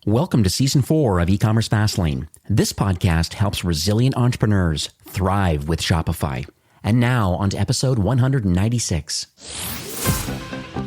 Welcome to Season 4 of E-commerce Fastlane. This podcast helps resilient entrepreneurs thrive with Shopify. And now on to episode 196.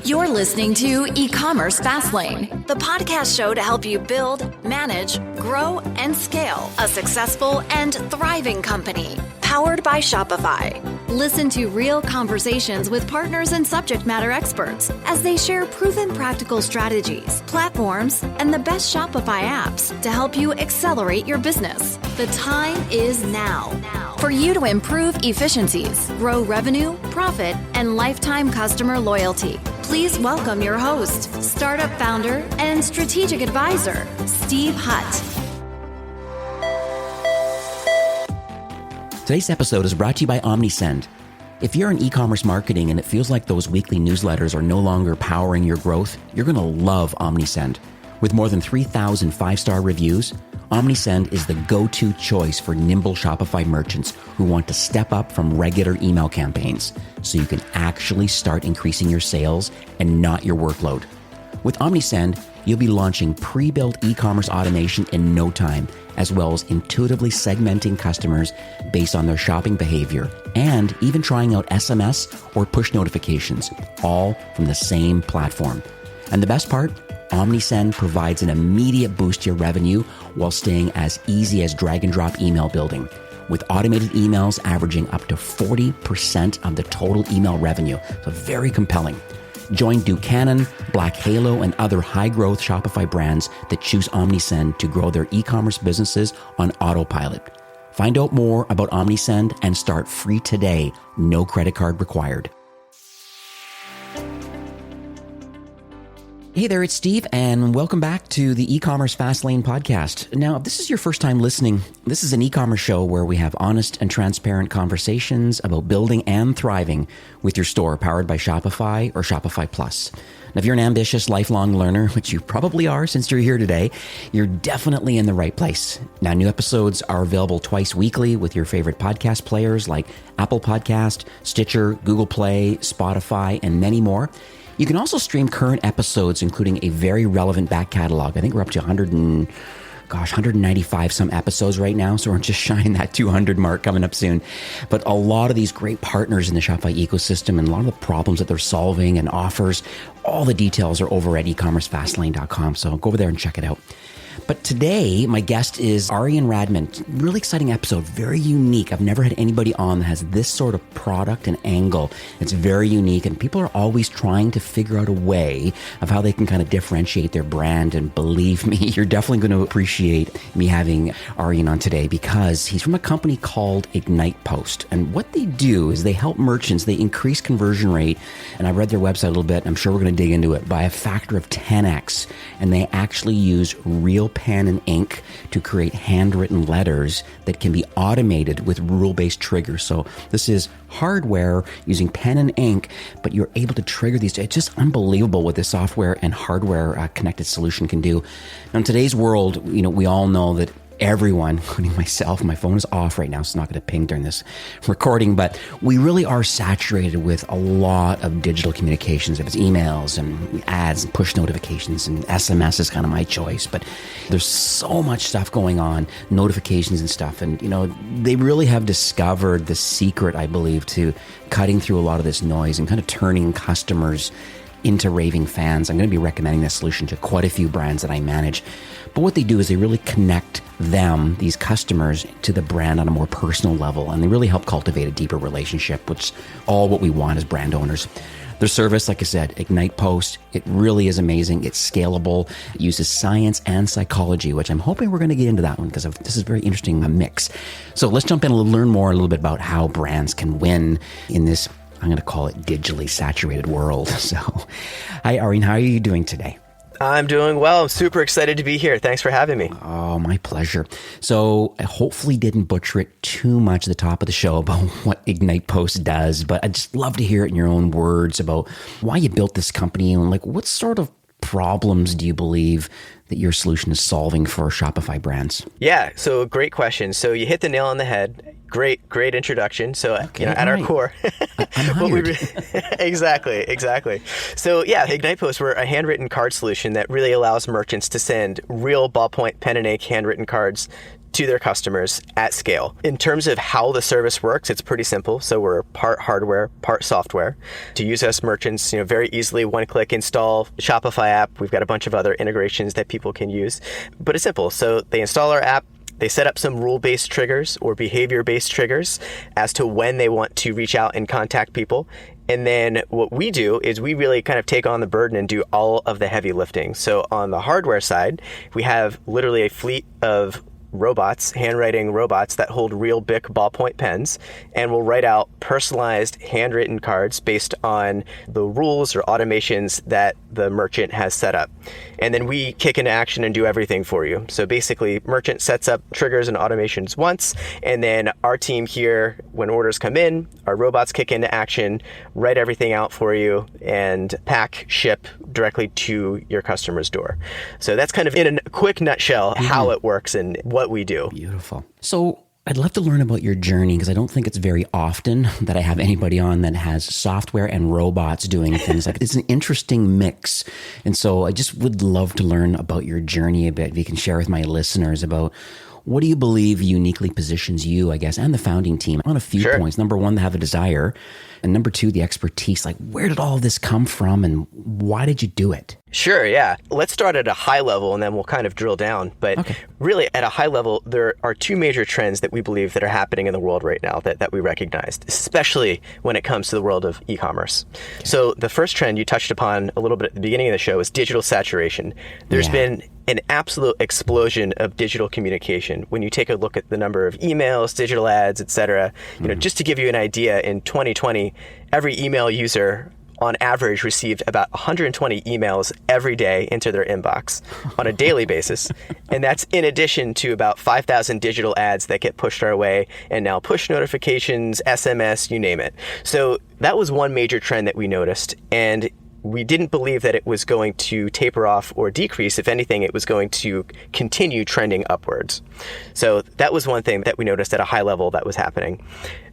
You're listening to E-commerce Fastlane, the podcast show to help you build, manage, grow, and scale a successful and thriving company, powered by Shopify. Listen to real conversations with partners and subject matter experts as they share proven practical strategies, platforms, and the best Shopify apps to help you accelerate your business. The time is now for you to improve efficiencies, grow revenue, profit, and lifetime customer loyalty. Please welcome your host, startup founder and strategic advisor, Steve Hutt. Today's episode is brought to you by OmniSend. If you're in e-commerce marketing and it feels like those weekly newsletters are no longer powering your growth, you're going to love OmniSend. With more than 3,000 five-star reviews, OmniSend is the go-to choice for nimble Shopify merchants who want to step up from regular email campaigns so you can actually start increasing your sales and not your workload. With OmniSend, you'll be launching pre-built e-commerce automation in no time, as well as intuitively segmenting customers based on their shopping behavior, and even trying out SMS or push notifications, all from the same platform. And the best part? OmniSend provides an immediate boost to your revenue while staying as easy as drag and drop email building, with automated emails averaging up to 40% of the total email revenue. So very compelling. Join Buchanan, Black Halo, and other high-growth Shopify brands that choose OmniSend to grow their e-commerce businesses on autopilot. Find out more about OmniSend and start free today. No credit card required. Hey there, it's Steve, and welcome back to the E-commerce Fastlane podcast. Now, if this is your first time listening, this is an e-commerce show where we have honest and transparent conversations about building and thriving with your store powered by Shopify or Shopify Plus. Now, if you're an ambitious lifelong learner, which you probably are since you're here today, you're definitely in the right place. Now, new episodes are available twice weekly with your favorite podcast players like Apple Podcast, Stitcher, Google Play, Spotify, and many more. You can also stream current episodes, including a very relevant back catalog. I think we're up to 195 some episodes right now, so we're just shying that 200 mark coming up soon. But a lot of these great partners in the Shopify ecosystem and a lot of the problems that they're solving and offers, all the details are over at ecommercefastlane.com, so go over there and check it out. But today, my guest is Arian Radman. Really exciting episode, very unique. I've never had anybody on that has this sort of product and angle. It's very unique, and people are always trying to figure out a way of how they can kind of differentiate their brand. And believe me, you're definitely going to appreciate me having Arian on today because he's from a company called IgnitePOST. And what they do is they help merchants, they increase conversion rate. And I've read their website a little bit. I'm sure we're going to dig into it by a factor of 10x. And they actually use real pen and ink to create handwritten letters that can be automated with rule-based triggers. So this is hardware using pen and ink, but you're able to trigger these. It's just unbelievable what this software and hardware connected solution can do. Now, in today's world, we all know that everyone, including myself, my phone is off right now, so it's not going to ping during this recording, but we really are saturated with a lot of digital communications. If it's emails and ads and push notifications, and SMS is kind of my choice, but there's so much stuff going on, notifications and stuff. And, they really have discovered the secret, I believe, to cutting through a lot of this noise and kind of turning customers into raving fans. I'm going to be recommending this solution to quite a few brands that I manage. But what they do is they really connect them, these customers, to the brand on a more personal level, and they really help cultivate a deeper relationship, which is all what we want as brand owners. Their service, like I said, IgnitePOST, it really is amazing. It's scalable. It uses science and psychology, which I'm hoping we're going to get into that one because this is a very interesting mix. So let's jump in and learn more a little bit about how brands can win in this, I'm going to call it, digitally saturated world. So, hi, Arian, how are you doing today? I'm doing well. I'm super excited to be here. Thanks for having me. Oh, my pleasure. So I hopefully didn't butcher it too much at the top of the show about what IgnitePOST does, but I'd just love to hear it in your own words about why you built this company and what sort of problems do you believe that your solution is solving for Shopify brands? Yeah, so great question. So you hit the nail on the head. Great introduction. So, at our core, I'm hired. Exactly. So yeah, IgnitePOST, we're a handwritten card solution that really allows merchants to send real ballpoint, pen and ink handwritten cards to their customers at scale. In terms of how the service works, it's pretty simple. So we're part hardware, part software. To use us, merchants, very easily one-click install Shopify app. We've got a bunch of other integrations that people can use, but it's simple. So they install our app. They set up some rule-based triggers or behavior-based triggers as to when they want to reach out and contact people. And then what we do is we really kind of take on the burden and do all of the heavy lifting. So on the hardware side, we have literally a fleet of robots, handwriting robots that hold real Bic ballpoint pens and will write out personalized handwritten cards based on the rules or automations that the merchant has set up. And then we kick into action and do everything for you. So basically, merchant sets up triggers and automations once, and then our team here, when orders come in, our robots kick into action, write everything out for you, and pack, ship directly to your customer's door. So that's kind of in a quick nutshell how it works and what we do. Beautiful. So I'd love to learn about your journey because I don't think it's very often that I have anybody on that has software and robots doing things. Like, it's an interesting mix. And so I just would love to learn about your journey a bit. If you can share with my listeners about what do you believe uniquely positions you, I guess, and the founding team on a few points. Number one, they have a desire. And number two, the expertise. Like, where did all of this come from and why did you do it? Sure, yeah. Let's start at a high level and then we'll kind of drill down. But really, at a high level, there are two major trends that we believe that are happening in the world right now that we recognized, especially when it comes to the world of e-commerce. Okay. So the first trend you touched upon a little bit at the beginning of the show is digital saturation. There's been an absolute explosion of digital communication. When you take a look at the number of emails, digital ads, et cetera, just to give you an idea, in 2020, every email user on average received about 120 emails every day into their inbox on a daily basis. And that's in addition to about 5,000 digital ads that get pushed our way, and now push notifications, SMS, you name it. So that was one major trend that we noticed. And we didn't believe that it was going to taper off or decrease. If anything, it was going to continue trending upwards. So that was one thing that we noticed at a high level that was happening.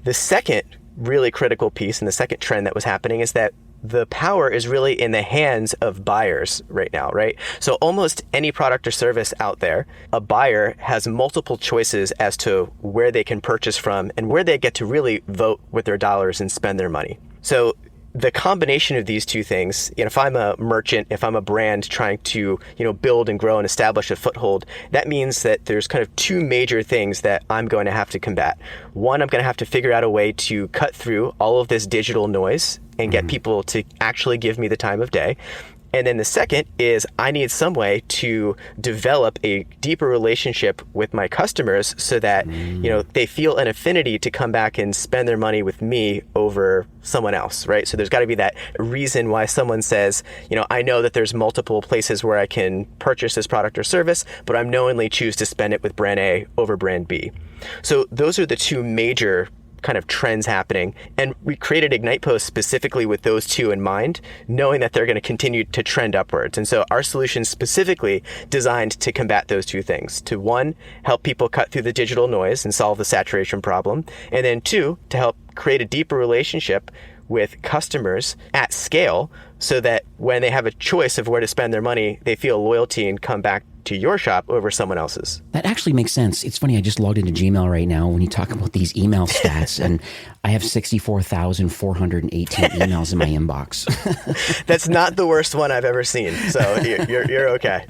The second really critical piece and the second trend that was happening is that the power is really in the hands of buyers right now, right? So almost any product or service out there, a buyer has multiple choices as to where they can purchase from and where they get to really vote with their dollars and spend their money. So the combination of these two things, if I'm a merchant, if I'm a brand trying to, build and grow and establish a foothold, that means that there's kind of two major things that I'm going to have to combat. One, I'm going to have to figure out a way to cut through all of this digital noise and get people to actually give me the time of day. And then the second is I need some way to develop a deeper relationship with my customers so that, they feel an affinity to come back and spend their money with me over someone else, right? So there's got to be that reason why someone says, I know that there's multiple places where I can purchase this product or service, but I'm knowingly choose to spend it with brand A over brand B. So those are the two major kind of trends happening. And we created IgnitePOST specifically with those two in mind, knowing that they're going to continue to trend upwards. And so our solution is specifically designed to combat those two things. To one, help people cut through the digital noise and solve the saturation problem. And then two, to help create a deeper relationship with customers at scale so that when they have a choice of where to spend their money, they feel loyalty and come back to your shop over someone else's. That actually makes sense. It's funny, I just logged into Gmail right now when you talk about these email stats, and I have 64,418 emails in my inbox. That's not the worst one I've ever seen, so you're okay.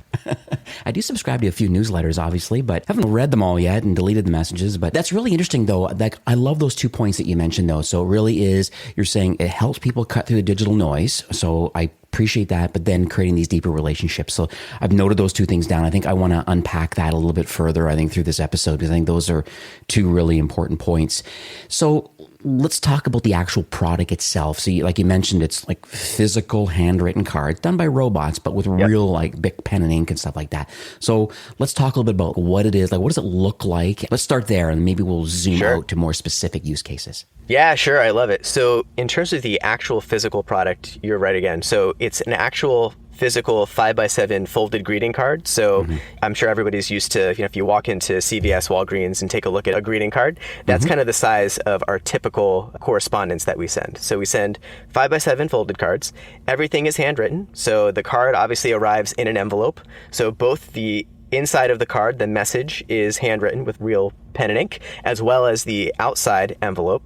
I do subscribe to a few newsletters, obviously, but haven't read them all yet and deleted the messages. But that's really interesting, though. Like, I love those 2 points that you mentioned, though. So it really is, you're saying it helps people cut through the digital noise. So I appreciate that, but then creating these deeper relationships. So I've noted those two things down. I think I want to unpack that a little bit further, I think, through this episode, because I think those are two really important points. So let's talk about the actual product itself. So like you mentioned, it's like physical handwritten cards done by robots, but with real like Bic pen and ink and stuff like that. So let's talk a little bit about what it is. Like, what does it look like? Let's start there and maybe we'll zoom out to more specific use cases. Yeah, sure. I love it. So in terms of the actual physical product, you're right again. So it's an actual physical 5x7 folded greeting card. So I'm sure everybody's used to, if you walk into CVS, Walgreens, and take a look at a greeting card, that's kind of the size of our typical correspondence that we send. So we send 5x7 folded cards. Everything is handwritten. So the card obviously arrives in an envelope. So both the inside of the card, the message is handwritten with real pen and ink, as well as the outside envelope.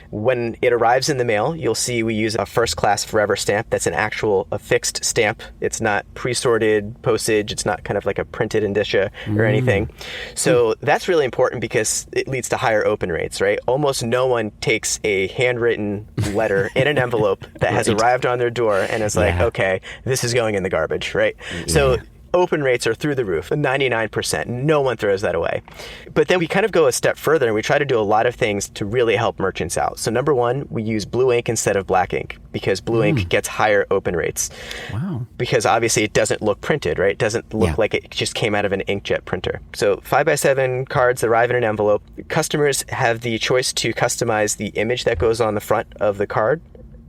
When it arrives in the mail, you'll see we use a first class forever stamp. That's a fixed stamp. It's not pre-sorted postage. It's not kind of like a printed indicia or anything. So that's really important because it leads to higher open rates, right? Almost no one takes a handwritten letter in an envelope that has arrived on their door and is like, okay, this is going in the garbage, right? So open rates are through the roof, 99%. No one throws that away. But then we kind of go a step further and we try to do a lot of things to really help merchants out. So number one, we use blue ink instead of black ink because blue ink gets higher open rates. Wow. Because obviously it doesn't look printed, right? It doesn't look like it just came out of an inkjet printer. So 5x7 cards arrive in an envelope. Customers have the choice to customize the image that goes on the front of the card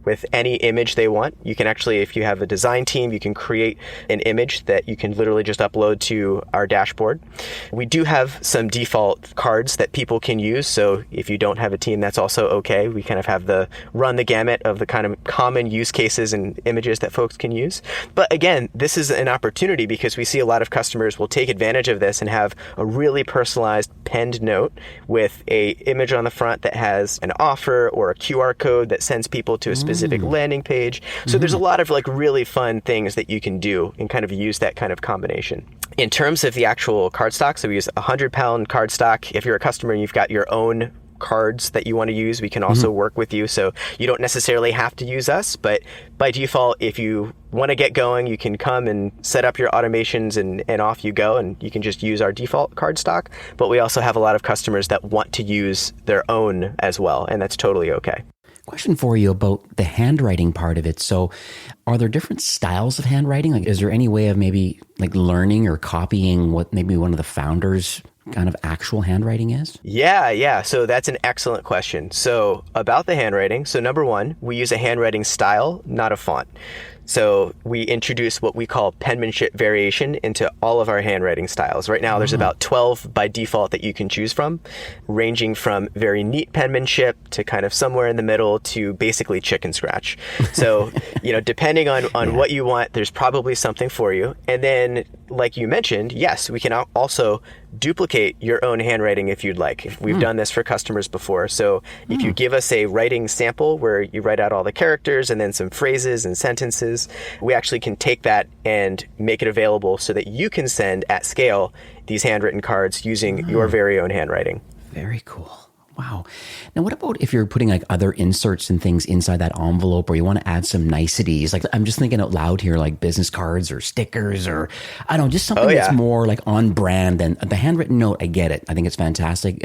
with any image they want. You can actually, if you have a design team, you can create an image that you can literally just upload to our dashboard. We do have some default cards that people can use. So if you don't have a team, that's also okay. We kind of have run the gamut of the kind of common use cases and images that folks can use. But again, this is an opportunity because we see a lot of customers will take advantage of this and have a really personalized penned note with a image on the front that has an offer or a QR code that sends people to a specific landing page. So there's a lot of like really fun things that you can do and kind of use that kind of combination. In terms of the actual cardstock, so we use a 100-pound cardstock. If you're a customer and you've got your own cards that you want to use, we can also work with you. So you don't necessarily have to use us, but by default, if you want to get going, you can come and set up your automations and off you go, and you can just use our default cardstock. But we also have a lot of customers that want to use their own as well, and that's totally okay. Question for you about the handwriting part of it. So are there different styles of handwriting? Like, is there any way of maybe like learning or copying what maybe one of the founders' kind of actual handwriting is? Yeah. So that's an excellent question. So about the handwriting. So number one, we use a handwriting style, not a font. So we introduce what we call penmanship variation into all of our handwriting styles. Right now, there's about 12 by default that you can choose from, ranging from very neat penmanship to kind of somewhere in the middle to basically chicken scratch. So, depending on what you want, there's probably something for you. And then, like you mentioned, yes, we can also duplicate your own handwriting if you'd like. We've done this for customers before. So if you give us a writing sample where you write out all the characters and then some phrases and sentences, we actually can take that and make it available so that you can send at scale these handwritten cards using your very own handwriting. Very cool. Wow. Now, what about if you're putting like other inserts and things inside that envelope, or you want to add some niceties? Like, I'm just thinking out loud here, like business cards or stickers, or I don't know, just something that's more like on brand than the handwritten note. I get it. I think it's fantastic.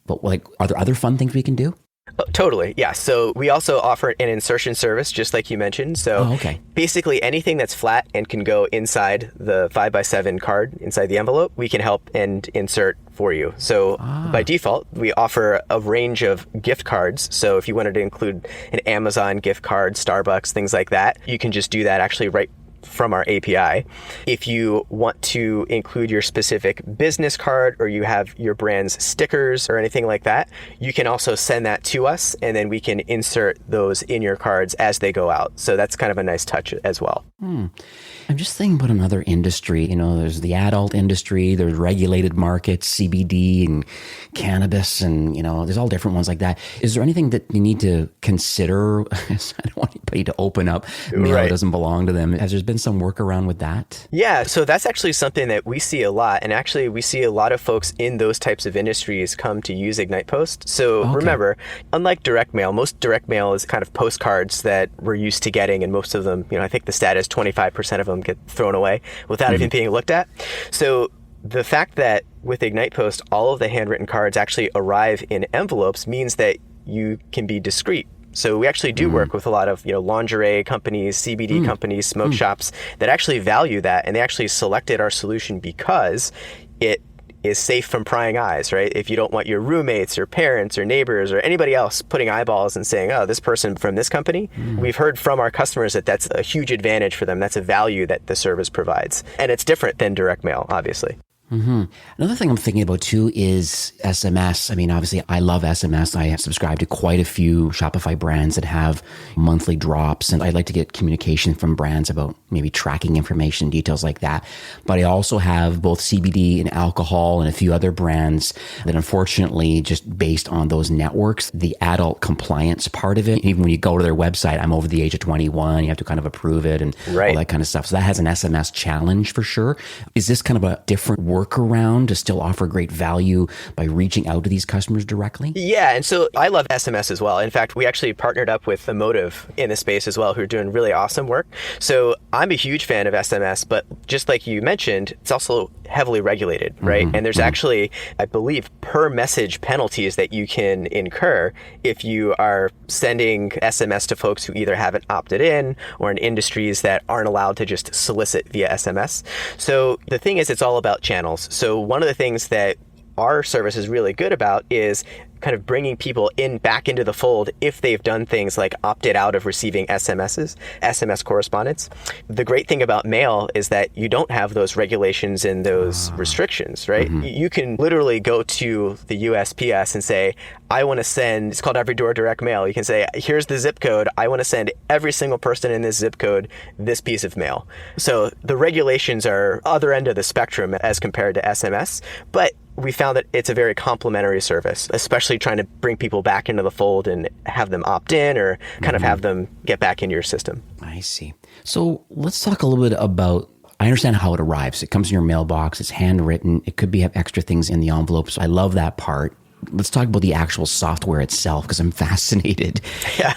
But like, are there other fun things we can do? Oh, totally. Yeah. So we also offer an insertion service, just like you mentioned. So basically anything that's flat and can go inside the 5x7 card, inside the envelope, we can help and insert for you. So by default, we offer a range of gift cards. So if you wanted to include an Amazon gift card, Starbucks, things like that, you can just do that actually right from our API. If you want to include your specific business card or you have your brand's stickers or anything like that, you can also send that to us and then we can insert those in your cards as they go out. So that's kind of a nice touch as well. I'm just thinking about another industry. There's the adult industry, there's regulated markets, CBD and cannabis, and, there's all different ones like that. Is there anything that you need to consider? I don't want anybody to open up mail that doesn't belong to them. Has there been some workaround with that? Yeah, so that's actually something that we see a lot. And actually, we see a lot of folks in those types of industries come to use IgnitePOST. So remember, unlike direct mail, most direct mail is kind of postcards that we're used to getting. And most of them, I think the stat is 25% of them get thrown away without even being looked at. So the fact that with IgnitePOST, all of the handwritten cards actually arrive in envelopes means that you can be discreet. So we actually do work with a lot of lingerie companies, CBD companies, smoke shops that actually value that, and they actually selected our solution because it is safe from prying eyes, right? If you don't want your roommates or parents or neighbors or anybody else putting eyeballs and saying, oh, this person from this company, we've heard from our customers that that's a huge advantage for them. That's a value that the service provides. And it's different than direct mail, obviously. Mm-hmm. Another thing I'm thinking about too is SMS. I mean, obviously, I love SMS. I subscribe to quite a few Shopify brands that have monthly drops, and I'd like to get communication from brands about maybe tracking information, details like that. But I also have both CBD and alcohol and a few other brands that unfortunately, just based on those networks, the adult compliance part of it, even when you go to their website, I'm over the age of 21, you have to kind of approve it and all that kind of stuff. So that has an SMS challenge for sure. Is this kind of a different workaround to still offer great value by reaching out to these customers directly? Yeah, and so I love SMS as well. In fact, we actually partnered up with Emotive in the space as well, who are doing really awesome work. So I'm a huge fan of SMS, but just like you mentioned, it's also heavily regulated, right? And there's actually, I believe, per message penalties that you can incur if you are sending SMS to folks who either haven't opted in or in industries that aren't allowed to just solicit via SMS. So the thing is, it's all about channels. So one of the things that our service is really good about is kind of bringing people back into the fold if they've done things like opted out of receiving SMS correspondence. The great thing about mail is that you don't have those regulations and those restrictions, right? You can literally go to the USPS and say, I want to send, it's called Every Door Direct Mail. You can say, here's the zip code. I want to send every single person in this zip code this piece of mail. So the regulations are other end of the spectrum as compared to SMS, but we found that it's a very complementary service, especially trying to bring people back into the fold and have them opt in or kind of have them get back into your system. I see. So let's talk a little bit about, I understand how it arrives. It comes in your mailbox. It's handwritten. It could have extra things in the envelope. So I love that part. Let's talk about the actual software itself, because I'm fascinated.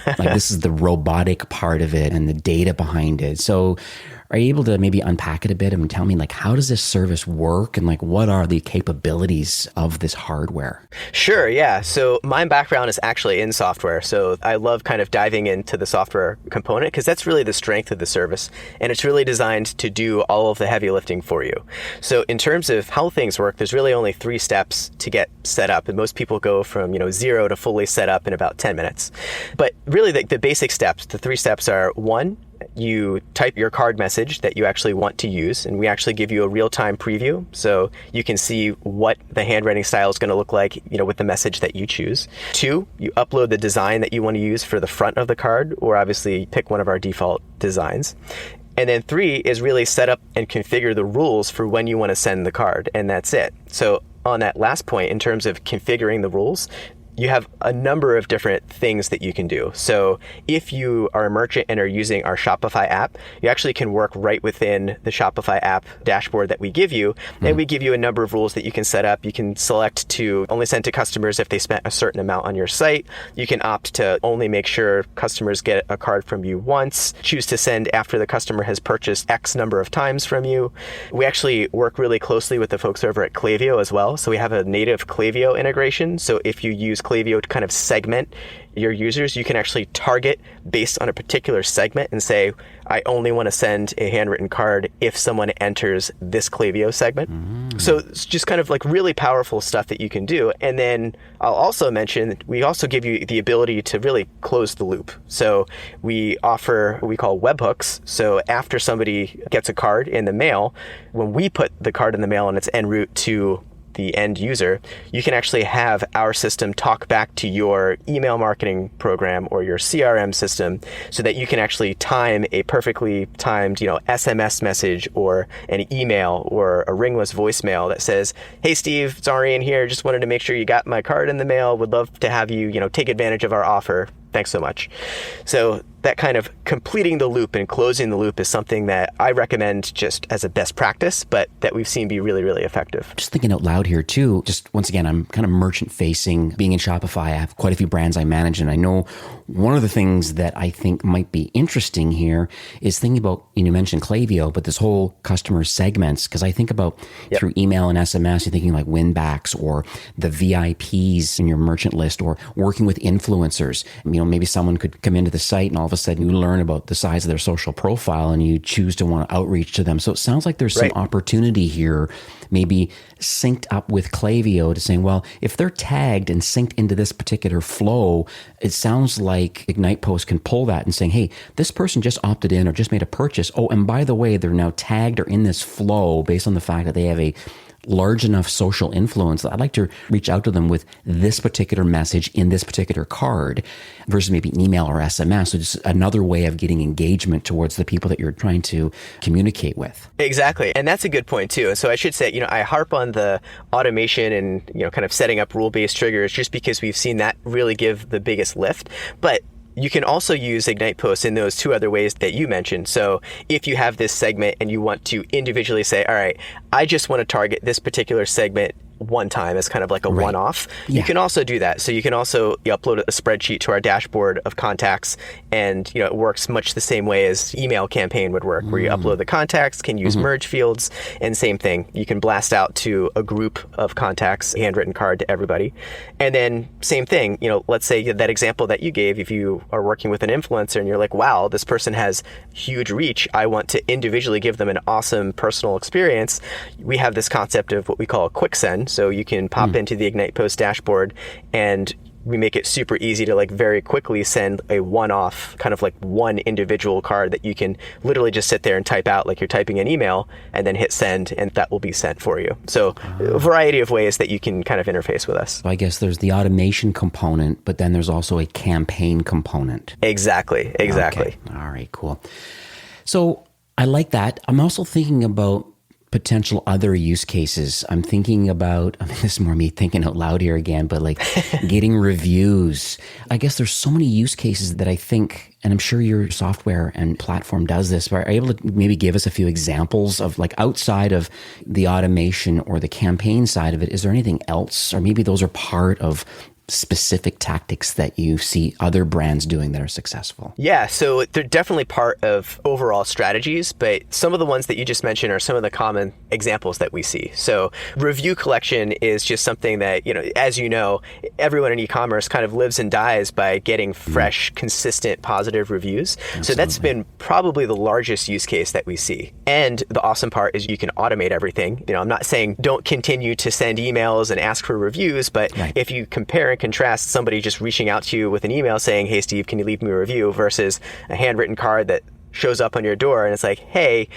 Like, this is the robotic part of it and the data behind it. So are you able to maybe unpack it a bit and tell me, like, how does this service work and like what are the capabilities of this hardware? Sure, yeah. So my background is actually in software. So I love kind of diving into the software component because that's really the strength of the service. And it's really designed to do all of the heavy lifting for you. So in terms of how things work, there's really only 3 steps to get set up. And most people go from, 0 to fully set up in about 10 minutes. But really the basic steps, the 3 steps are: 1, you type your card message that you actually want to use, and we actually give you a real-time preview so you can see what the handwriting style is going to look like, with the message that you choose. 2, you upload the design that you want to use for the front of the card, or obviously pick one of our default designs. And then 3 is really set up and configure the rules for when you want to send the card, and that's it. So on that last point, in terms of configuring the rules, you have a number of different things that you can do. So if you are a merchant and are using our Shopify app, you actually can work right within the Shopify app dashboard that we give you. And we give you a number of rules that you can set up. You can select to only send to customers if they spent a certain amount on your site. You can opt to only make sure customers get a card from you once. Choose to send after the customer has purchased X number of times from you. We actually work really closely with the folks over at Klaviyo as well. So we have a native Klaviyo integration. So if you use Klaviyo to kind of segment your users, you can actually target based on a particular segment and say, I only want to send a handwritten card if someone enters this Klaviyo segment. So it's just kind of like really powerful stuff that you can do. And then I'll also mention, we also give you the ability to really close the loop. So we offer what we call webhooks. So after somebody gets a card in the mail, when we put the card in the mail and it's en route to the end user, you can actually have our system talk back to your email marketing program or your CRM system so that you can actually time a perfectly timed, SMS message or an email or a ringless voicemail that says, hey, Steve, it's Arian here. Just wanted to make sure you got my card in the mail. Would love to have you, take advantage of our offer. Thanks so much. So that kind of completing the loop and closing the loop is something that I recommend just as a best practice, but that we've seen be really, really effective. Just thinking out loud here too, just once again, I'm kind of merchant facing, being in Shopify. I have quite a few brands I manage, and I know one of the things that I think might be interesting here is thinking about, you mentioned Klaviyo, but this whole customer segments, because I think about through email and SMS, you're thinking like win-backs or the VIPs in your merchant list or working with influencers. Maybe someone could come into the site and all of a sudden you learn about the size of their social profile and you choose to want to outreach to them. So it sounds like there's some opportunity here, maybe synced up with Klaviyo to saying, well, if they're tagged and synced into this particular flow, it sounds like IgnitePOST can pull that and saying, hey, this person just opted in or just made a purchase. Oh, and by the way, they're now tagged or in this flow based on the fact that they have a large enough social influence that I'd like to reach out to them with this particular message in this particular card versus maybe an email or SMS. So just another way of getting engagement towards the people that you're trying to communicate with. Exactly. And that's a good point too. So I should say, I harp on the automation and, kind of setting up rule-based triggers just because we've seen that really give the biggest lift. But you can also use IgnitePOST in those two other ways that you mentioned. So if you have this segment and you want to individually say, all right, I just want to target this particular segment one time as kind of like a one-off, you can also do that. So you can also upload a spreadsheet to our dashboard of contacts, and it works much the same way as email campaign would work, where you upload the contacts, can use merge fields, and same thing. You can blast out to a group of contacts, handwritten card to everybody. And then same thing, let's say that example that you gave, if you are working with an influencer and you're like, wow, this person has huge reach, I want to individually give them an awesome personal experience. We have this concept of what we call a quick send. So you can pop into the IgnitePOST dashboard and we make it super easy to very quickly send a one-off, kind of like one individual card that you can literally just sit there and type out like you're typing an email and then hit send and that will be sent for you. So a variety of ways that you can kind of interface with us. I guess there's the automation component, but then there's also a campaign component. Exactly. Okay. All right, cool. So I like that. I'm also thinking about potential other use cases. I'm thinking about, this is more me thinking out loud here again, but getting reviews. I guess there's so many use cases that I think, and I'm sure your software and platform does this, but are you able to maybe give us a few examples of outside of the automation or the campaign side of it, is there anything else? Or maybe those are part of specific tactics that you see other brands doing that are successful? Yeah, so they're definitely part of overall strategies, but some of the ones that you just mentioned are some of the common examples that we see. So review collection is just something that, as you know, everyone in e-commerce kind of lives and dies by getting fresh, consistent, positive reviews. Absolutely. So that's been probably the largest use case that we see. And the awesome part is you can automate everything. I'm not saying don't continue to send emails and ask for reviews, but if you compare and contrast somebody just reaching out to you with an email saying, hey, Steve, can you leave me a review versus a handwritten card that shows up on your door and it's like, hey,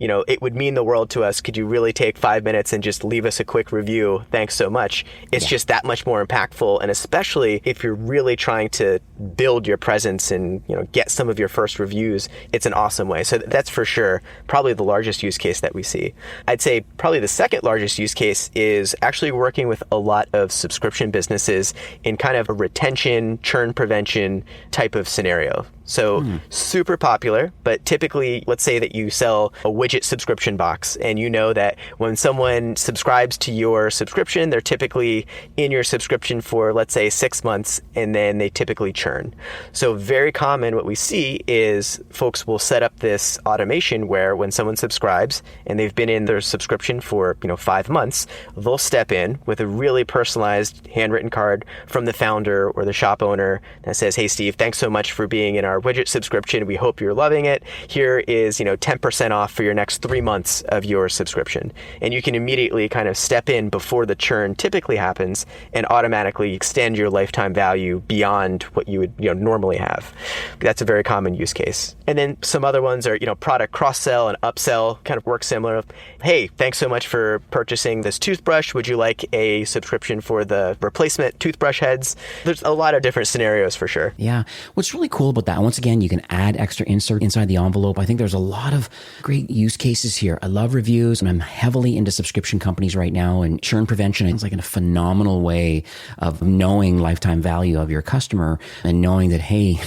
it would mean the world to us. Could you really take 5 minutes and just leave us a quick review? Thanks so much. It's just that much more impactful. And especially if you're really trying to build your presence and, get some of your first reviews, it's an awesome way. So that's for sure probably the largest use case that we see. I'd say probably the second largest use case is actually working with a lot of subscription businesses in kind of a retention, churn prevention type of scenario. So super popular, but typically, let's say that you sell a widget subscription box and you know that when someone subscribes to your subscription, they're typically in your subscription for, let's say, 6 months, and then they typically churn. So very common, what we see is folks will set up this automation where when someone subscribes and they've been in their subscription for 5 months, they'll step in with a really personalized handwritten card from the founder or the shop owner that says, hey, Steve, thanks so much for being in our widget subscription. We hope you're loving it. Here is, 10% off for your next 3 months of your subscription. And you can immediately kind of step in before the churn typically happens and automatically extend your lifetime value beyond what you would, normally have. That's a very common use case. And then some other ones are, product cross-sell and upsell kind of work similar. Hey, thanks so much for purchasing this toothbrush. Would you like a subscription for the replacement toothbrush heads? There's a lot of different scenarios for sure. Yeah. What's really cool about that, once again, you can add extra insert inside the envelope. I think there's a lot of great use cases here. I love reviews, and I'm heavily into subscription companies right now, and churn prevention is like a phenomenal way of knowing lifetime value of your customer and knowing that, hey,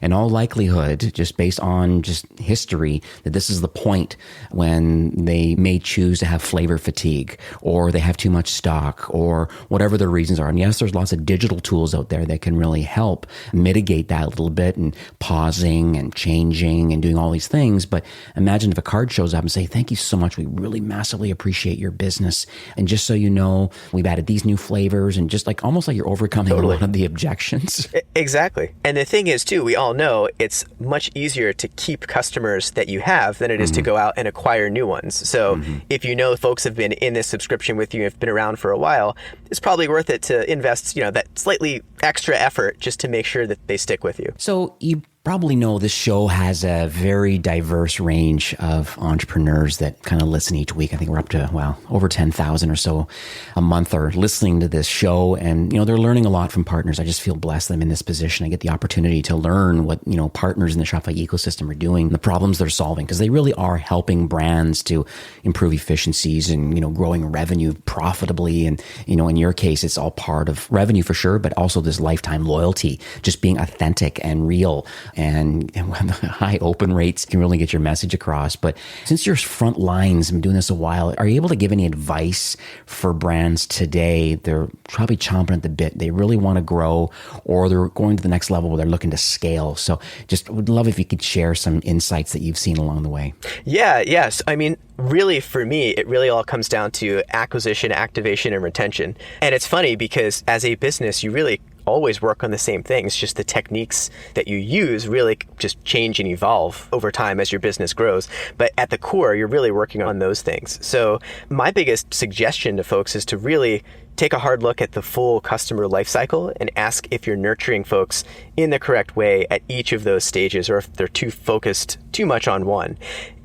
in all likelihood, just based on just history, that this is the point when they may choose to have flavor fatigue or they have too much stock or whatever their reasons are. And yes, there's lots of digital tools out there that can really help mitigate that a little bit and pausing and changing and doing all these things. But imagine if a card shows up and say, thank you so much. We really massively appreciate your business. And just so you know, we've added these new flavors, and just almost like you're overcoming a lot of the objections. Exactly. Exactly. And the thing is, too, we all know it's much easier to keep customers that you have than it is to go out and acquire new ones. So if you know folks have been in this subscription with you, have been around for a while, it's probably worth it to invest, that slightly extra effort just to make sure that they stick with you. So you probably know this show has a very diverse range of entrepreneurs that kind of listen each week. I think we're up to, over 10,000 or so a month are listening to this show. And, they're learning a lot from partners. I just feel blessed that I'm in this position. I get the opportunity to learn what, partners in the Shopify ecosystem are doing, the problems they're solving, because they really are helping brands to improve efficiencies and, growing revenue profitably. And, in your case, it's all part of revenue for sure, but also this lifetime loyalty, just being authentic and real. And high open rates can really get your message across. But since you're front lines and been doing this a while, are you able to give any advice for brands today? They're probably chomping at the bit. They really want to grow, or they're going to the next level where they're looking to scale. So just would love if you could share some insights that you've seen along the way. Yes. I mean, really, for me, it really all comes down to acquisition, activation, and retention. And it's funny because as a business, you really always work on the same things, just the techniques that you use really just change and evolve over time as your business grows. But at the core, you're really working on those things. So my biggest suggestion to folks is to really take a hard look at the full customer lifecycle and ask if you're nurturing folks in the correct way at each of those stages, or if they're too focused too much on one.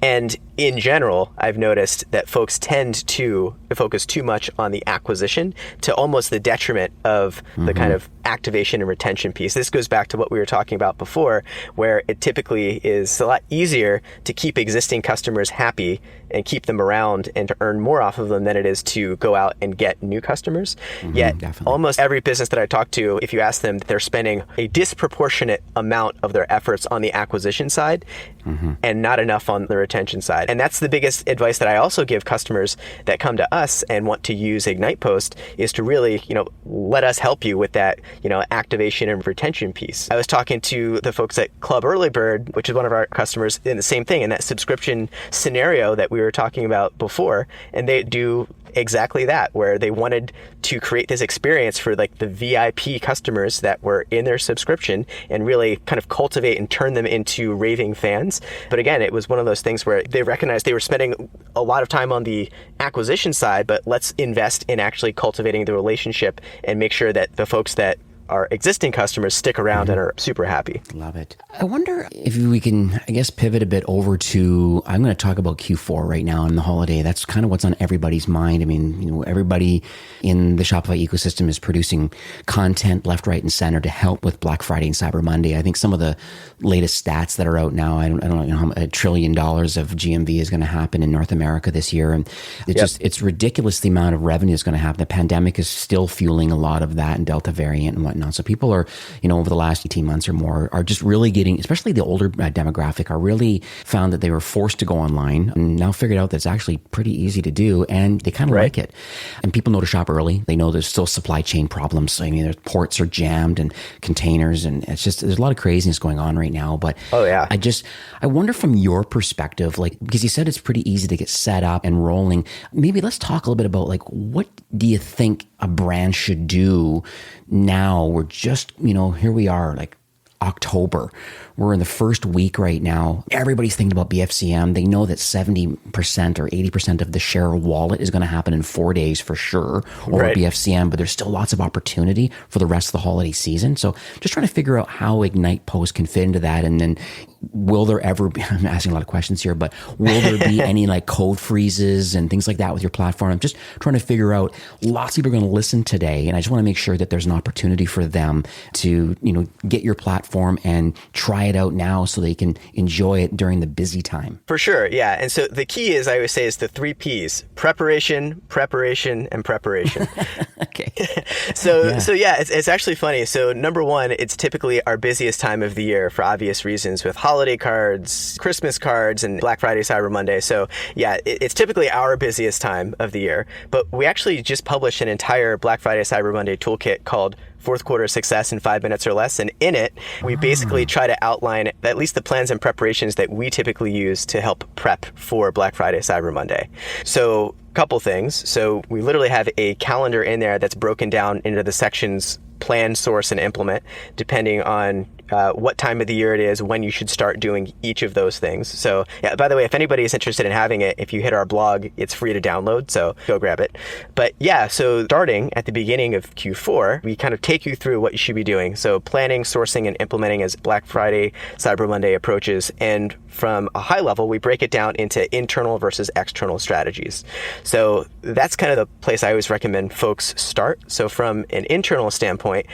And in general, I've noticed that folks tend to focus too much on the acquisition to almost the detriment of the kind of activation and retention piece. This goes back to what we were talking about before, where it typically is a lot easier to keep existing customers happy and keep them around and to earn more off of them than it is to go out and get new customers. Yet definitely. Almost every business that I talk to, if you ask them, they're spending a disproportionate amount of their efforts on the acquisition side and not enough on the retention side. And that's the biggest advice that I also give customers that come to us and want to use IgnitePOST is to really, let us help you with that, activation and retention piece. I was talking to the folks at Club Early Bird, which is one of our customers, in the same thing, in that subscription scenario that we were talking about before. And they do exactly that, where they wanted to create this experience for like the VIP customers that were in their subscription and really kind of cultivate and turn them into raving fans. But again, it was one of those things where they recognized they were spending a lot of time on the acquisition side, but let's invest in actually cultivating the relationship and make sure that the folks that our existing customers stick around and are super happy. Love it. I wonder if we can, pivot a bit over to, I'm going to talk about Q4 right now and the holiday. That's kind of what's on everybody's mind. I mean, everybody in the Shopify ecosystem is producing content left, right, and center to help with Black Friday and Cyber Monday. I think some of the latest stats that are out now, I don't know how $1 trillion of GMV is going to happen in North America this year. And it's ridiculous the amount of revenue is going to happen. The pandemic is still fueling a lot of that, and Delta variant and whatnot. So people are, over the last 18 months or more, are just really getting, especially the older demographic, are really found that they were forced to go online and now figured out that it's actually pretty easy to do, and they kind of like it. And people know to shop early. They know there's still supply chain problems. I mean, there's ports are jammed and containers, and it's just, there's a lot of craziness going on right now. But I wonder from your perspective, because you said it's pretty easy to get set up and rolling. Maybe let's talk a little bit about what do you think a brand should do now? We're just, here we are, October. We're in the first week right now. Everybody's thinking about BFCM. They know that 70% or 80% of the share of wallet is going to happen in 4 days for sure over BFCM, but there's still lots of opportunity for the rest of the holiday season. So just trying to figure out how IgnitePOST can fit into that. And then will there ever be, I'm asking a lot of questions here, but will there be any code freezes and things like that with your platform? I'm just trying to figure out, lots of people are going to listen today, and I just want to make sure that there's an opportunity for them to, get your platform and try it out now so they can enjoy it during the busy time. For sure, yeah. And so the key is, I always say, is the 3 Ps: preparation, preparation, and preparation. Okay. So it's actually funny. So number one, it's typically our busiest time of the year for obvious reasons, with holiday cards, Christmas cards, and Black Friday, Cyber Monday. So yeah, it's typically our busiest time of the year. But we actually just published an entire Black Friday, Cyber Monday toolkit called Fourth Quarter Success in 5 Minutes or Less. And in it, we basically try to outline at least the plans and preparations that we typically use to help prep for Black Friday, Cyber Monday. So couple things. So we literally have a calendar in there that's broken down into the sections plan, source, and implement, depending on what time of the year it is, when you should start doing each of those things. So yeah, by the way, if anybody is interested in having it, if you hit our blog, it's free to download, so go grab it. But yeah, so starting at the beginning of Q4, we kind of take you through what you should be doing. So planning, sourcing, and implementing as Black Friday, Cyber Monday approaches. And from a high level, we break it down into internal versus external strategies. So that's kind of the place I always recommend folks start. So from an internal standpoint,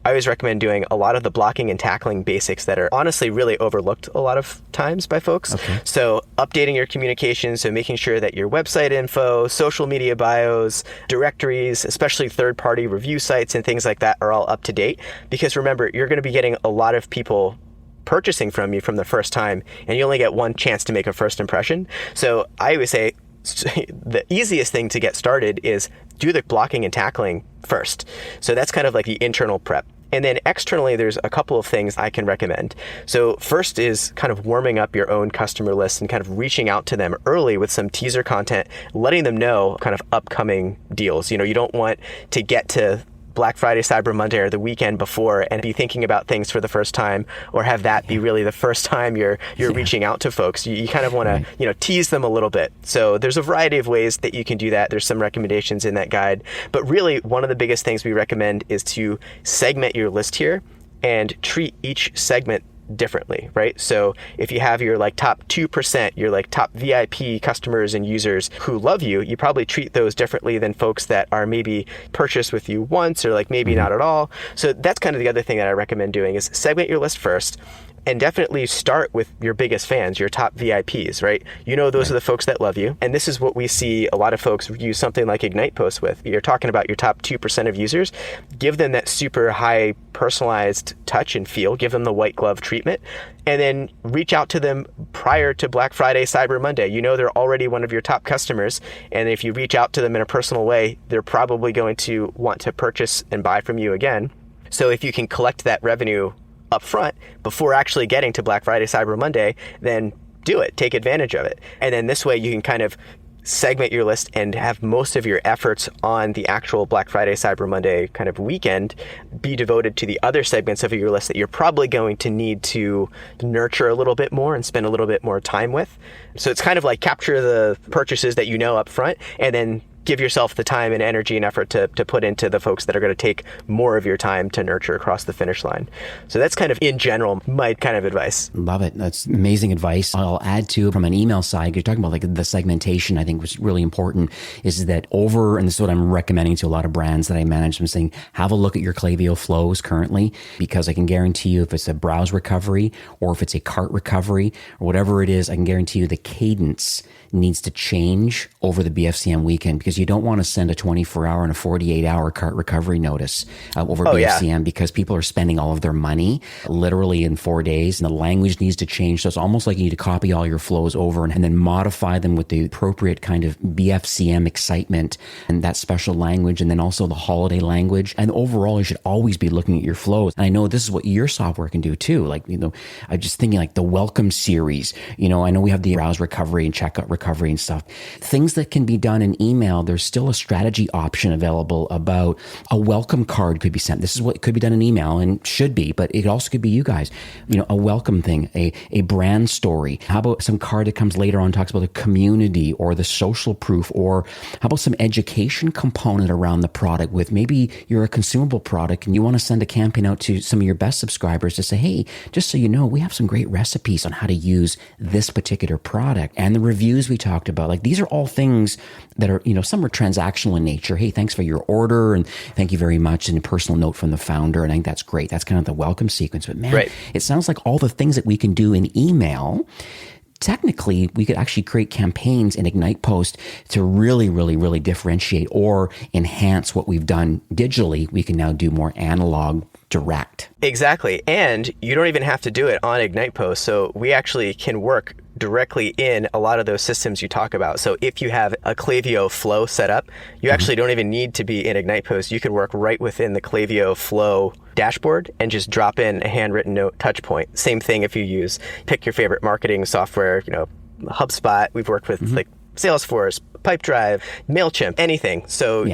I always recommend doing a lot of the blocking and tackling basics that are honestly really overlooked a lot of times by folks. Okay. So updating your communications, so making sure that your website info, social media bios, directories, especially third-party review sites and things like that are all up to date. Because remember, you're going to be getting a lot of people purchasing from you from the first time, and you only get one chance to make a first impression. So I always say the easiest thing to get started is do the blocking and tackling first. So that's kind of like the internal prep. And then externally, there's a couple of things I can recommend. So first is kind of warming up your own customer list and kind of reaching out to them early with some teaser content, letting them know kind of upcoming deals. You know, you don't want to get to Black Friday, Cyber Monday, or the weekend before and be thinking about things for the first time, or have that be really the first time you're reaching out to folks. You kind of want to, tease them a little bit. So there's a variety of ways that you can do that. There's some recommendations in that guide. But really, one of the biggest things we recommend is to segment your list here and treat each segment differently, right? So if you have your like top 2%, your like top VIP customers and users who love you, you probably treat those differently than folks that are maybe purchased with you once or like maybe not at all. So that's kind of the other thing that I recommend doing is segment your list first. And definitely start with your biggest fans, your top VIPs, right? Those are the folks that love you. And this is what we see a lot of folks use something like IgnitePOST with. You're talking about your top 2% of users. Give them that super high personalized touch and feel. Give them the white glove treatment. And then reach out to them prior to Black Friday, Cyber Monday. They're already one of your top customers. And if you reach out to them in a personal way, they're probably going to want to purchase and buy from you again. So if you can collect that revenue up front before actually getting to Black Friday, Cyber Monday, then do it, take advantage of it. And then this way you can kind of segment your list and have most of your efforts on the actual Black Friday, Cyber Monday kind of weekend be devoted to the other segments of your list that you're probably going to need to nurture a little bit more and spend a little bit more time with. So it's kind of like capture the purchases that up front and then give yourself the time and energy and effort to put into the folks that are going to take more of your time to nurture across the finish line. So that's kind of, in general, my kind of advice. Love it. That's amazing advice. I'll add to, from an email side, you're talking about like the segmentation, I think was really important, is that and this is what I'm recommending to a lot of brands that I manage. I'm saying, have a look at your Klaviyo flows currently, because I can guarantee you if it's a browse recovery or if it's a cart recovery or whatever it is, I can guarantee you the cadence needs to change over the BFCM weekend, because you don't want to send a 24-hour and a 48-hour cart recovery notice over BFCM because people are spending all of their money literally in 4 days, and the language needs to change. So it's almost like you need to copy all your flows over and then modify them with the appropriate kind of BFCM excitement and that special language, and then also the holiday language. And overall, you should always be looking at your flows. And I know this is what your software can do too. Like, I'm just thinking like the welcome series. I know we have the browse recovery and checkout recovery and stuff. Things that can be done in email, there's still a strategy option available about a welcome card could be sent. This is what could be done in email and should be, but it also could be you guys, a welcome thing, a brand story. How about some card that comes later on, talks about the community or the social proof, or how about some education component around the product with maybe you're a consumable product and you want to send a campaign out to some of your best subscribers to say, hey, just so you know, we have some great recipes on how to use this particular product, and the reviews we talked about. Like, these are all things that are, some are transactional in nature. Hey, thanks for your order and thank you very much, and a personal note from the founder. And I think that's great. That's kind of the welcome sequence. But man, It sounds like all the things that we can do in email, technically, we could actually create campaigns in IgnitePOST to really, really, really differentiate or enhance what we've done digitally. We can now do more analog direct. Exactly. And you don't even have to do it on IgnitePOST. So we actually can work directly in a lot of those systems you talk about. So if you have a Klaviyo flow set up, you actually don't even need to be in IgnitePOST. You can work right within the Klaviyo flow dashboard and just drop in a handwritten note touch point. Same thing if you pick your favorite marketing software, HubSpot. We've worked with like Salesforce, Pipedrive, MailChimp, anything. So,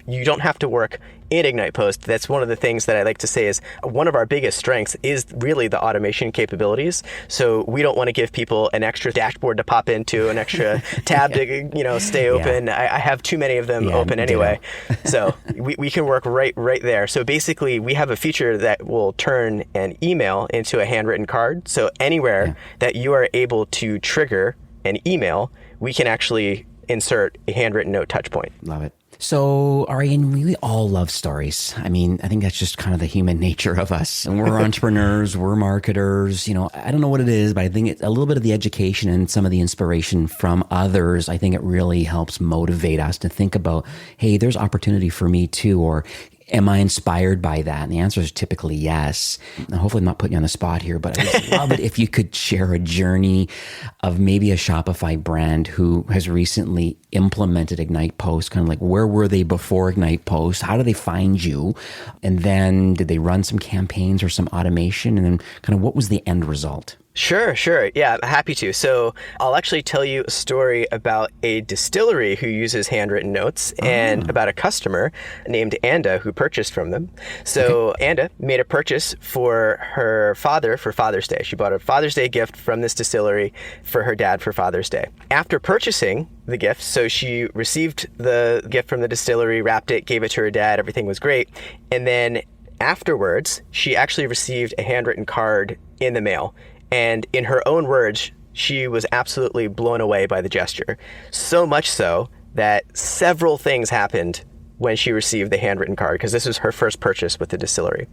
you don't have to work in IgnitePOST. That's one of the things that I like to say is one of our biggest strengths is really the automation capabilities. So we don't want to give people an extra dashboard to pop into, an extra tab to stay open. I have too many of them open anyway. So we can work right there. So basically we have a feature that will turn an email into a handwritten card. So anywhere that you are able to trigger an email, we can actually insert a handwritten note touch point. Love it. So, Ari, and we all love stories. I mean, I think that's just kind of the human nature of us. And we're entrepreneurs, we're marketers. I don't know what it is, but I think it's a little bit of the education and some of the inspiration from others. I think it really helps motivate us to think about, hey, there's opportunity for me too, or am I inspired by that? And the answer is typically yes. And hopefully I'm not putting you on the spot here, but I just love it if you could share a journey of maybe a Shopify brand who has recently implemented IgnitePOST, kind of like where were they before IgnitePOST? How did they find you? And then did they run some campaigns or some automation? And then kind of what was the end result? Sure. Yeah, I'm happy to. So I'll actually tell you a story about a distillery who uses handwritten notes and about a customer named Anda who purchased from them. So Anda made a purchase for her father for Father's Day. She bought a Father's Day gift from this distillery for her dad for Father's Day. After purchasing the gift, so she received the gift from the distillery, wrapped it, gave it to her dad, everything was great. And then afterwards, she actually received a handwritten card in the mail. And in her own words, she was absolutely blown away by the gesture. So much so that several things happened when she received the handwritten card, because this was her first purchase with the distillery.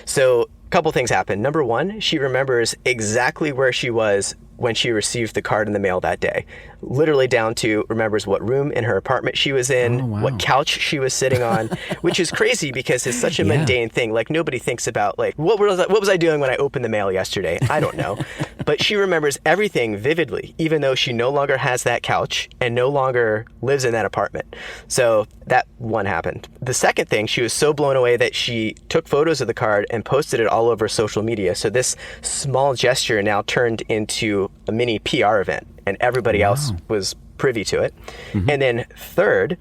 So a couple things happened. Number one, she remembers exactly where she was when she received the card in the mail that day. Literally down to remembers what room in her apartment she was in, what couch she was sitting on, which is crazy because it's such a mundane thing. Like nobody thinks about like, what was I doing when I opened the mail yesterday? I don't know. But she remembers everything vividly, even though she no longer has that couch and no longer lives in that apartment. So that one happened. The second thing, she was so blown away that she took photos of the card and posted it all over social media. So this small gesture now turned into a mini PR event, and everybody else was privy to it. And then third,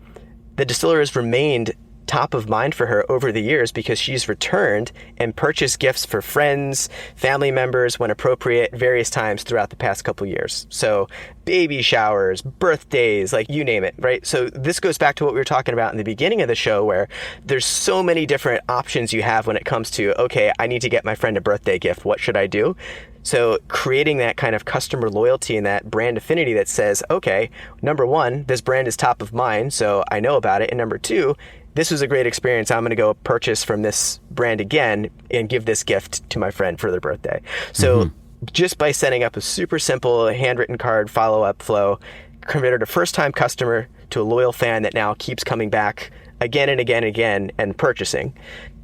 the distiller has remained top of mind for her over the years because she's returned and purchased gifts for friends, family members when appropriate, various times throughout the past couple years. So baby showers, birthdays, like you name it, right? So this goes back to what we were talking about in the beginning of the show, where there's so many different options you have when it comes to, okay, I need to get my friend a birthday gift. What should I do? So creating that kind of customer loyalty and that brand affinity that says, okay, number one, this brand is top of mind, so I know about it. And number two, this was a great experience. I'm going to go purchase from this brand again and give this gift to my friend for their birthday. So just by setting up a super simple handwritten card follow-up flow, converted a first-time customer to a loyal fan that now keeps coming back again and again and again and purchasing.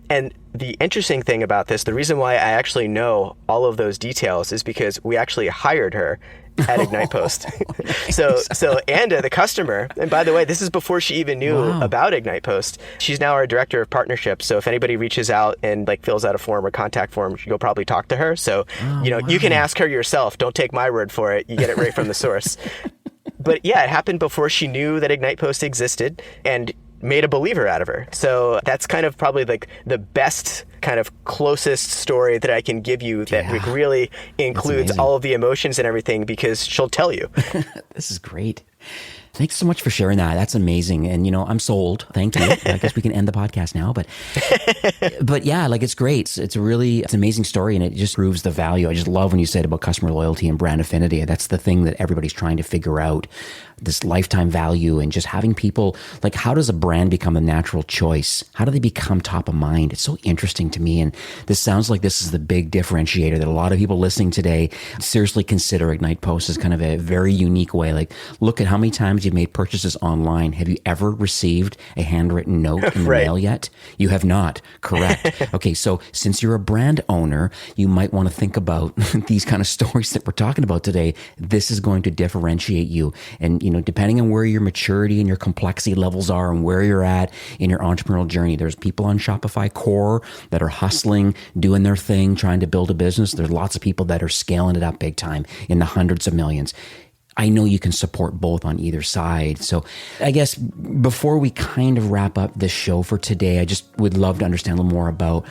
And the interesting thing about this, the reason why I actually know all of those details is because we actually hired her at IgnitePOST. Nice. So Anda, the customer, and by the way, this is before she even knew about IgnitePOST. She's now our director of partnerships. So if anybody reaches out and like fills out a form or contact form, you'll probably talk to her. So, you can ask her yourself. Don't take my word for it. You get it right from the source. But yeah, it happened before she knew that IgnitePOST existed and made a believer out of her. So that's kind of probably like the best kind of closest story that I can give you that like really includes all of the emotions and everything, because she'll tell you. This is great. Thanks so much for sharing that. That's amazing. And, I'm sold. Thank you. I guess we can end the podcast now. But yeah, like it's great. It's an amazing story, and it just proves the value. I just love when you said about customer loyalty and brand affinity. That's the thing that everybody's trying to figure out, this lifetime value, and just having people, like, how does a brand become a natural choice? How do they become top of mind? It's so interesting to me. And this sounds like this is the big differentiator that a lot of people listening today seriously consider IgnitePOST as kind of a very unique way. Like, look at how many times you've made purchases online. Have you ever received a handwritten note in the mail yet? You have not. Correct. Okay. So since you're a brand owner, you might want to think about these kind of stories that we're talking about today. This is going to differentiate you. And, depending on where your maturity and your complexity levels are and where you're at in your entrepreneurial journey, there's people on Shopify core that are hustling, doing their thing, trying to build a business. There's lots of people that are scaling it up big time in the hundreds of millions. I know you can support both on either side. So I guess before we kind of wrap up this show for today, I just would love to understand a little more about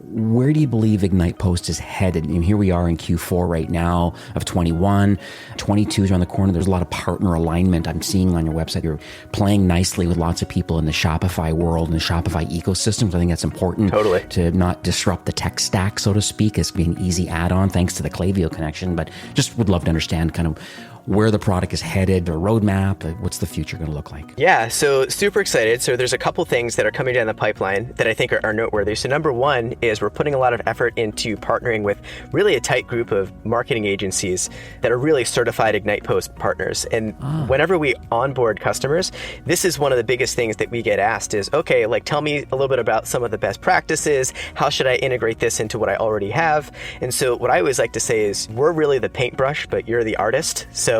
where do you believe IgnitePOST is headed? And here we are in Q4 right now of 21. 22 is around the corner. There's a lot of partner alignment I'm seeing on your website. You're playing nicely with lots of people in the Shopify world and the Shopify ecosystem. So I think that's important to not disrupt the tech stack, so to speak, as being an easy add-on thanks to the Klaviyo connection. But just would love to understand kind of where the product is headed, the roadmap, what's the future going to look like? Yeah, so super excited. So there's a couple things that are coming down the pipeline that I think are noteworthy. So number one is we're putting a lot of effort into partnering with really a tight group of marketing agencies that are really certified IgnitePOST partners. And whenever we onboard customers, this is one of the biggest things that we get asked is, okay, like tell me a little bit about some of the best practices. How should I integrate this into what I already have? And so what I always like to say is we're really the paintbrush, but you're the artist. So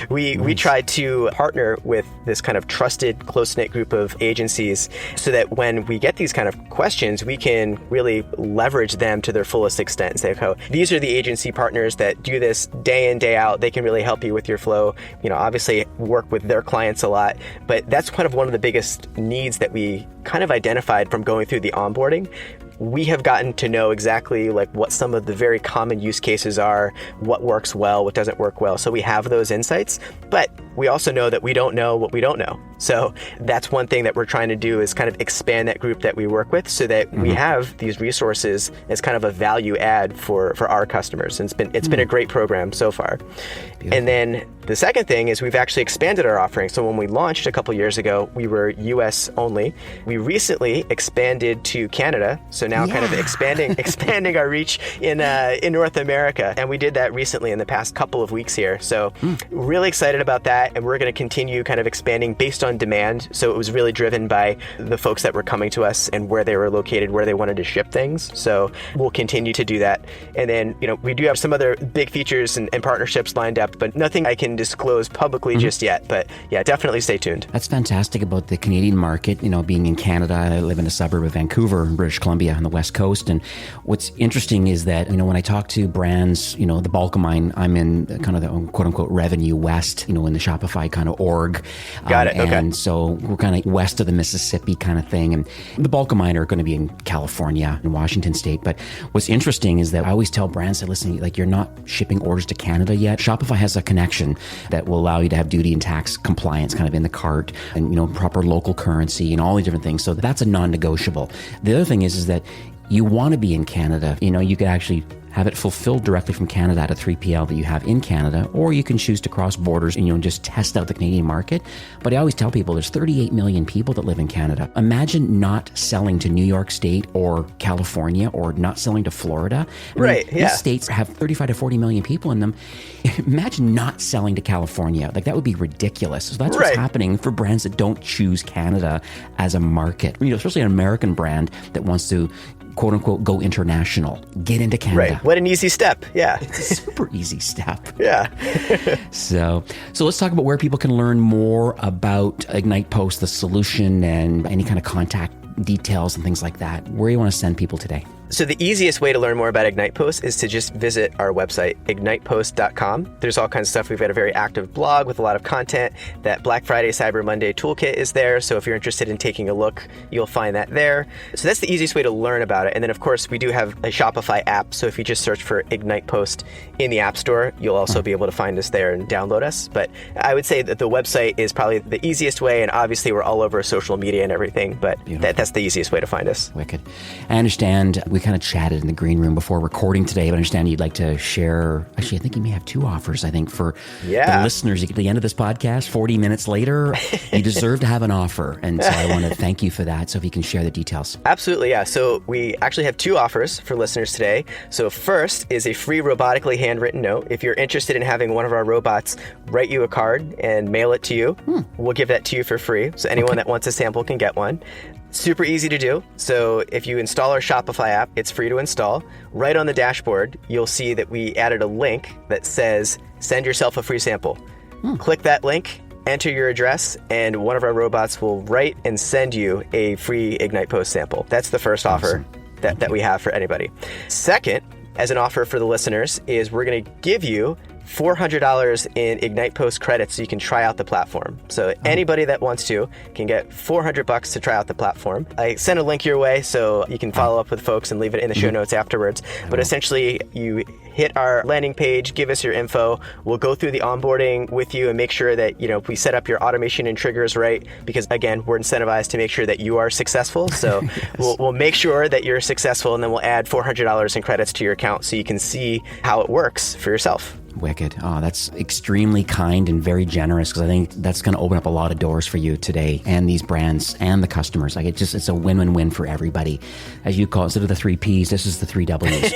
we try to partner with this kind of trusted, close-knit group of agencies so that when we get these kind of questions, we can really leverage them to their fullest extent and say, okay, these are the agency partners that do this day in, day out. They can really help you with your flow. Obviously work with their clients a lot, but that's kind of one of the biggest needs that we kind of identified from going through the onboarding. We have gotten to know exactly like what some of the very common use cases are, what works well, what doesn't work well. So we have those insights, but we also know that we don't know what we don't know. So that's one thing that we're trying to do is kind of expand that group that we work with so that we have these resources as kind of a value add for our customers. And it's been a great program so far. Beautiful. And then the second thing is we've actually expanded our offering. So when we launched a couple years ago, we were US only. We recently expanded to Canada. So now kind of expanding our reach in North America. And we did that recently in the past couple of weeks here. So really excited about that. And we're going to continue kind of expanding based on demand. So it was really driven by the folks that were coming to us and where they were located, where they wanted to ship things. So we'll continue to do that. And then, we do have some other big features and partnerships lined up, but nothing I can disclose publicly just yet. But yeah, definitely stay tuned. That's fantastic about the Canadian market, being in Canada. I live in a suburb of Vancouver, British Columbia on the West Coast. And what's interesting is that, when I talk to brands, the bulk of mine, I'm in kind of the quote unquote revenue west, in the Shopify kind of org. Got it. Okay. And so we're kind of west of the Mississippi kind of thing. And the bulk of mine are going to be in California and Washington State. But what's interesting is that I always tell brands, listen, like you're not shipping orders to Canada yet. Shopify has a connection that will allow you to have duty and tax compliance kind of in the cart and, proper local currency and all these different things. So that's a non-negotiable. The other thing is that you want to be in Canada. You could actually have it fulfilled directly from Canada at a 3PL that you have in Canada, or you can choose to cross borders and just test out the Canadian market. But I always tell people there's 38 million people that live in Canada. Imagine not selling to New York State or California or not selling to Florida. Right, yeah. These states have 35 to 40 million people in them. Imagine not selling to California. Like that would be ridiculous. So that's what's happening for brands that don't choose Canada as a market. Especially an American brand that wants to quote unquote go international, get into Canada. Right. What an easy step. Yeah. It's a super easy step. Yeah. So let's talk about where people can learn more about IgnitePOST, the solution, and any kind of contact details and things like that. Where do you want to send people today? So the easiest way to learn more about IgnitePOST is to just visit our website, ignitepost.com. There's all kinds of stuff. We've got a very active blog with a lot of content. That Black Friday, Cyber Monday toolkit is there. So if you're interested in taking a look, you'll find that there. So that's the easiest way to learn about it. And then, of course, we do have a Shopify app. So if you just search for IgnitePOST in the App Store, you'll also be able to find us there and download us. But I would say that the website is probably the easiest way. And obviously, we're all over social media and everything. But that's the easiest way to find us. Wicked. I understand we kind of chatted in the green room before recording today, but I understand you'd like to share. Actually, I think you may have two offers, for the listeners. At the end of this podcast, 40 minutes later, you deserve to have an offer. And so I want to thank you for that. So if you can share the details. Absolutely, yeah. So we actually have two offers for listeners today. So first is a free robotically handwritten note. If you're interested in having one of our robots write you a card and mail it to you, we'll give that to you for free. So anyone that wants a sample can get one. Super easy to do. So if you install our Shopify app, it's free to install. Right on the dashboard, you'll see that we added a link that says, send yourself a free sample. Click that link, enter your address, and one of our robots will write and send you a free IgnitePOST sample. That's the first offer that we have for anybody. Second, as an offer for the listeners, is we're going to give you $400 in IgnitePOST credits so you can try out the platform. So anybody that wants to can get $400 to try out the platform. I sent a link your way so you can follow up with folks and leave it in the show notes afterwards. But essentially, you hit our landing page, give us your info. We'll go through the onboarding with you and make sure that, we set up your automation and triggers right. Because again, we're incentivized to make sure that you are successful. So we'll make sure that you're successful, and then we'll add $400 in credits to your account so you can see how it works for yourself. Wicked. Oh, that's extremely kind and very generous, because I think that's going to open up a lot of doors for you today and these brands and the customers. Like it's a win-win-win for everybody. As you call it, instead of the 3 Ps, this is the 3 Ws.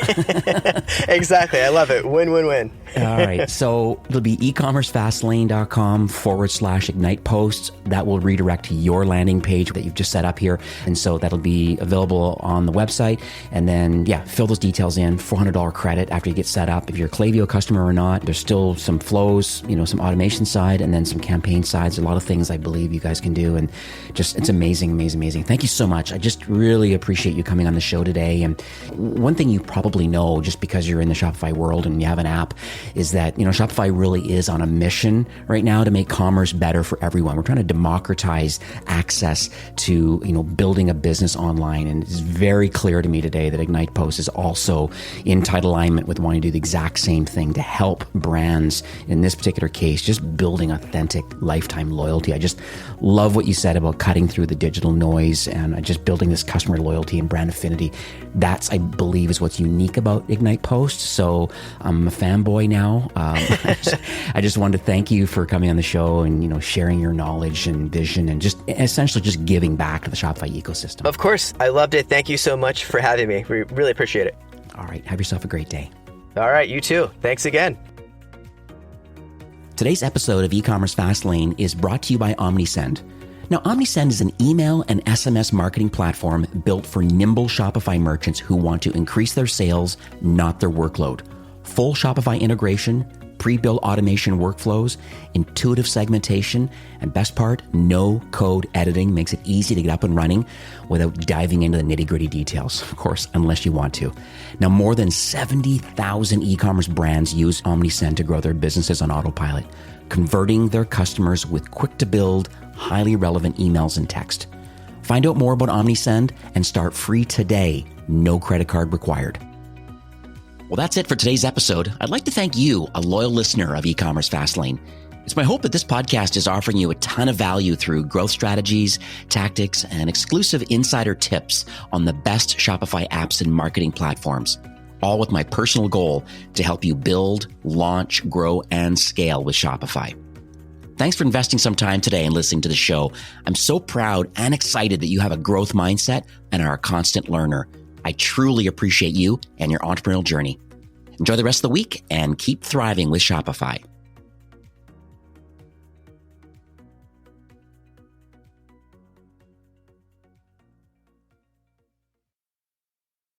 Exactly. I love it. Win-win-win. All right. So it'll be ecommercefastlane.com/IgnitePOST. That will redirect to your landing page that you've just set up here. And so that'll be available on the website. And then, fill those details in. $400 credit after you get set up. If you're a Klaviyo customer or not, there's still some flows, some automation side, and then some campaign sides. A lot of things I believe you guys can do. And just, it's amazing, amazing, amazing. Thank you so much. I just really appreciate you coming on the show today. And one thing you probably know, just because you're in the Shopify world and you have an app, is that, Shopify really is on a mission right now to make commerce better for everyone. We're trying to democratize access to, building a business online. And it's very clear to me today that IgnitePOST is also in tight alignment with wanting to do the exact same thing to help brands, in this particular case, just building authentic lifetime loyalty. I just love what you said about cutting through the digital noise and just building this customer loyalty and brand affinity. That's, I believe, is what's unique about IgnitePOST. So I'm a fanboy now. I just wanted to thank you for coming on the show and, sharing your knowledge and vision and just essentially just giving back to the Shopify ecosystem. Of course. I loved it. Thank you so much for having me. We really appreciate it. All right. Have yourself a great day. All right. You too. Thanks again. Today's episode of E-commerce Fastlane is brought to you by OmniSend. Now, OmniSend is an email and SMS marketing platform built for nimble Shopify merchants who want to increase their sales, not their workload. Full Shopify integration, pre-built automation workflows, intuitive segmentation, and best part, no code editing makes it easy to get up and running without diving into the nitty-gritty details, of course, unless you want to. Now, more than 70,000 e-commerce brands use OmniSend to grow their businesses on autopilot, converting their customers with quick-to-build, highly relevant emails and text. Find out more about OmniSend and start free today. No credit card required. Well, that's it for today's episode. I'd like to thank you, a loyal listener of E-commerce Fastlane. It's my hope that this podcast is offering you a ton of value through growth strategies, tactics, and exclusive insider tips on the best Shopify apps and marketing platforms, all with my personal goal to help you build, launch, grow, and scale with Shopify. Thanks for investing some time today and listening to the show. I'm so proud and excited that you have a growth mindset and are a constant learner. I truly appreciate you and your entrepreneurial journey. Enjoy the rest of the week and keep thriving with Shopify.